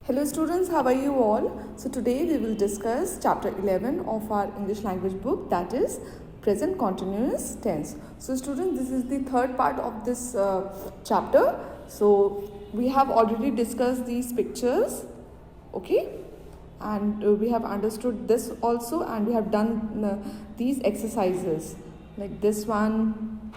Hello students, how are you all? So today we will discuss chapter 11 of our English language book, that is present continuous tense. So students, this is the third part of this chapter. So we have already discussed these pictures, okay? And we have understood this also, and we have done these exercises like this one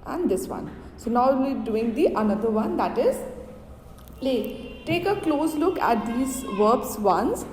and this one. So now we will be doing the another one, that is play. Take a close look at these verbs once.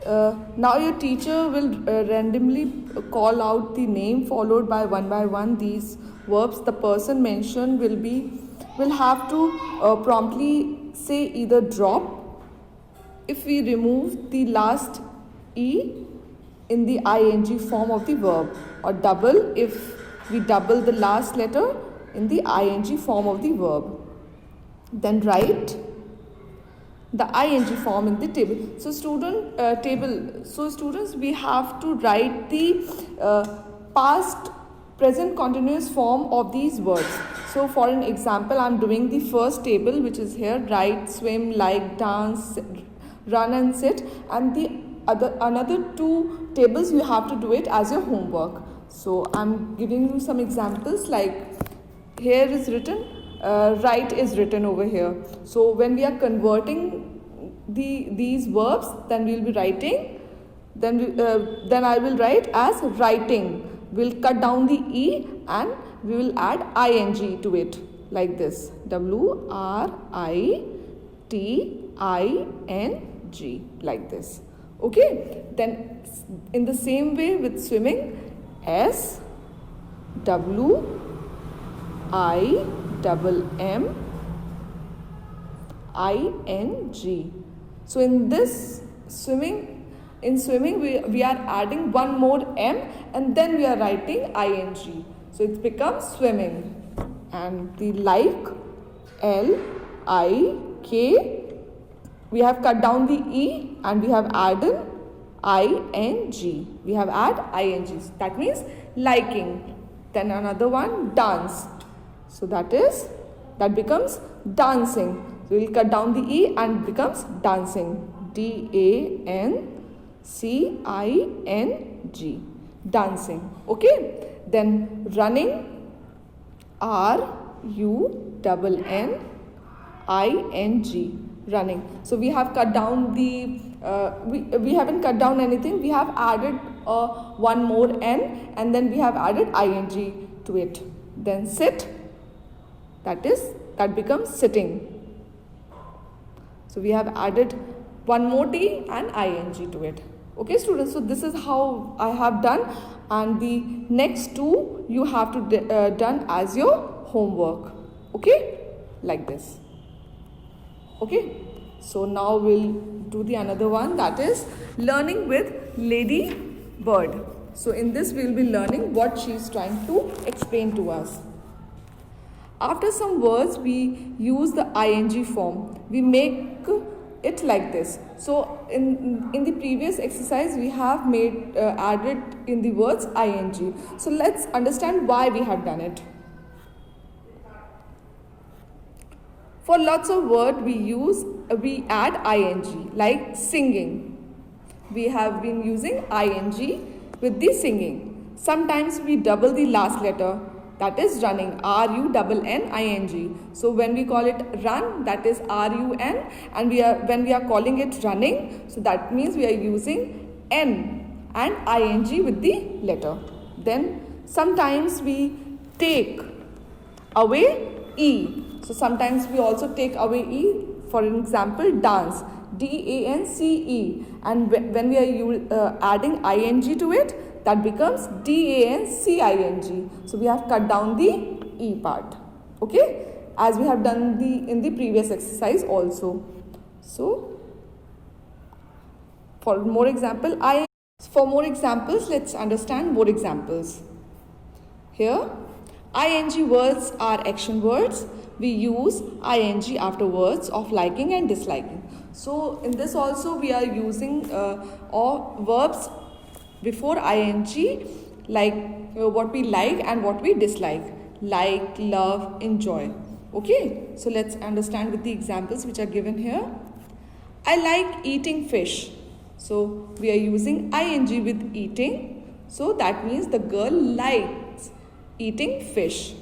Now your teacher will randomly call out the name followed by one these verbs. The person mentioned will have to promptly say either drop if we remove the last e in the ing form of the verb, or double if we double the last letter in the ing form of the verb. Then write the ing form in the table. So students, we have to write the past present continuous form of these words. So for an example, I am doing the first table, which is here: write, swim, like, dance, run and sit, and the another two tables you have to do it as your homework. So I am giving you some examples. Like here is written write is written over here. So when we are converting these verbs, then we will be writing, then I will write as writing. We'll cut down the e and we will add ing to it, like this: WRITING, like this. Okay, then in the same way with swimming, SWIMMING. So in this swimming, we are adding one more m and then we are writing ing. So it becomes swimming. And the like, LIK, we have cut down the e and we have added ing. We have added ing. That means liking. Then another one, dance. So that becomes dancing. So we will cut down the e and becomes dancing. DANCING, dancing. Okay. Then running, RUNNING, running. So we have cut down the we haven't cut down anything. We have added one more n and then we have added ing to it. Then sit, that becomes sitting. So we have added one more t and ing to it. Okay students, so this is how I have done, and the next two you have to done as your homework. Okay, like this. Okay, so now we'll do the another one, that is learning with Lady Bird. So in this we will be learning what she is trying to explain to us. After some words we use the ing form. We make it like this. So in the previous exercise we have made added in the words ing. So let's understand why we have done it. For lots of words we add ing, like singing. We have been using ing with the singing. Sometimes we double the last letter, that is running, RUNNING. So when we call it run, that is RUN, and when we are calling it running, so that means we are using N and ing with the letter. Then sometimes we take away E. So sometimes we also take away E. For example, dance, DANCE, and when we are adding ing to it, that becomes DANCING. So we have cut down the E part. Okay, as we have done in the previous exercise also. So for more examples, let's understand more examples. Here, ing words are action words. We use ing after words of liking and disliking. So in this also we are using verbs before ing, like what we like and what we dislike. Like, love, enjoy. Okay, so let's understand with the examples which are given here. I like eating fish. So we are using ing with eating. So that means the girl likes eating fish.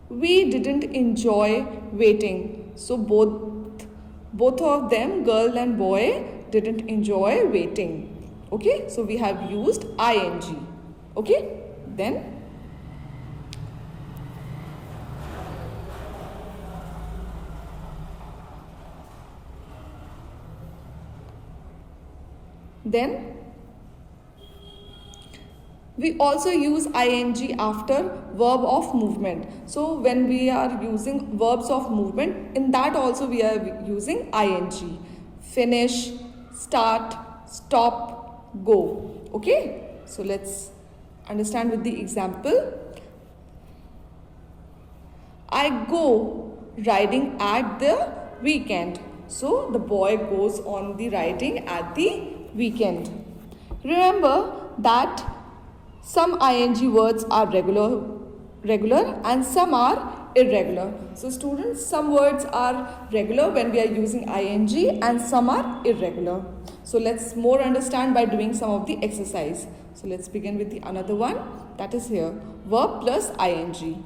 We didn't enjoy waiting. So both of them, girl and boy, didn't enjoy waiting. Okay, so we have used ing. Okay, then we also use ing after verb of movement. So when we are using verbs of movement, in that also we are using ing. Finish, start, stop, go. Okay, so let's understand with the example. I go riding at the weekend. So the boy goes on the riding at the weekend. Remember that some ing words are regular and some are irregular. So students, some words are regular when we are using ing and some are irregular. So let's more understand by doing some of the exercise. So let's begin with the another one, that is here, verb plus ing.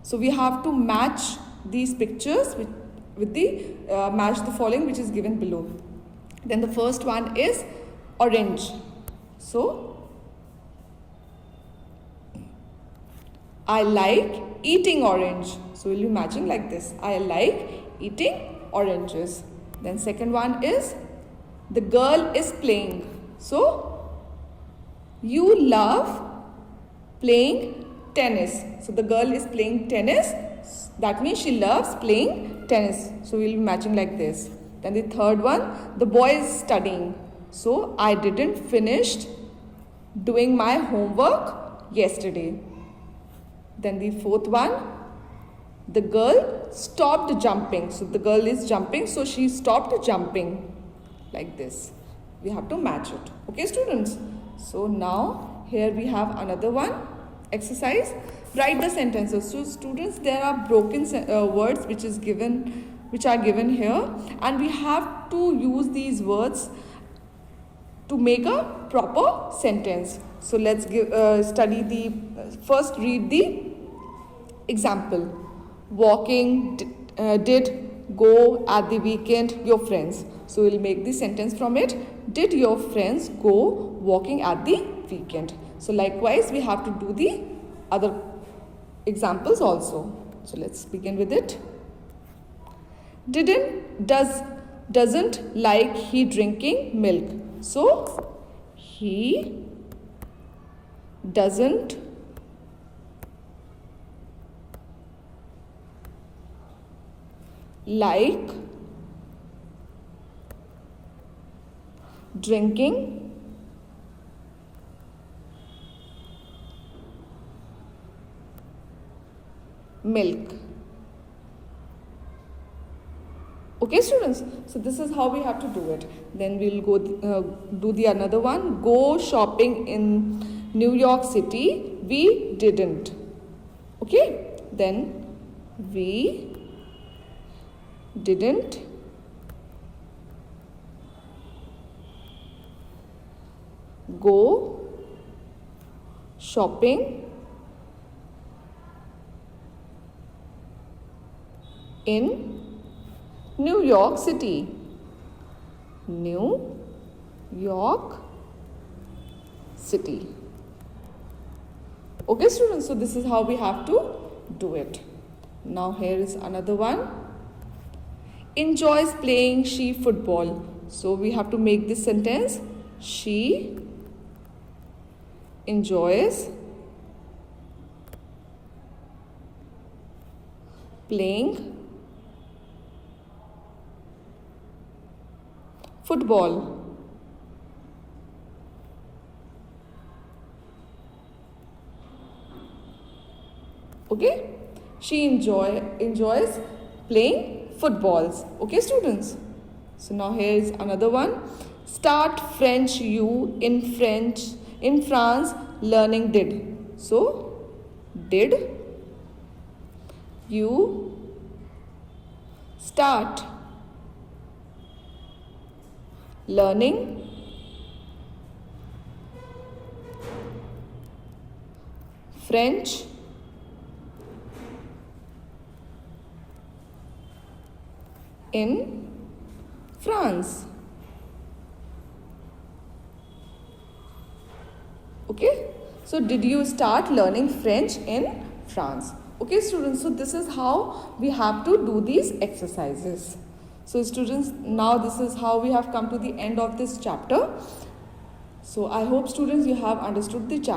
So we have to match these pictures with the match the following which is given below. Then the first one is orange. So I like eating orange. So we'll be matching like this. I like eating oranges. Then second one is the girl is playing. So you love playing tennis. So the girl is playing tennis. That means she loves playing tennis. So we'll be matching like this. Then the third one, the boy is studying. So I didn't finish doing my homework yesterday. Then the fourth one, the girl stopped jumping. So the girl is jumping, so she stopped jumping. Like this. We have to match it. Okay, students? So now here we have another one exercise. Write the sentences. So students, there are broken words which are given here, and we have to use these words to make a proper sentence. So let's first read the example. Walking, did, go at the weekend, your friends. So we'll make the sentence from it. Did your friends go walking at the weekend? So likewise, we have to do the other examples also. So let's begin with it. Doesn't like he drinking milk. So he doesn't like drinking milk. Okay, students, so this is how we have to do it. Then we'll go do the another one. Go shopping in New York City. We didn't. Okay, then we didn't go shopping in New York City. New York City. Okay, students, so this is how we have to do it. Now here is another one. Enjoys playing she football. So we have to make this sentence. She enjoys playing football. Okay, she enjoys playing footballs. Okay, students. So now here is another one. Start French you in France learning did. So did you start learning French in France. Okay, so did you start learning French in France? Okay students, so this is how we have to do these exercises. So students, now this is how we have come to the end of this chapter. So I hope students you have understood the chapter.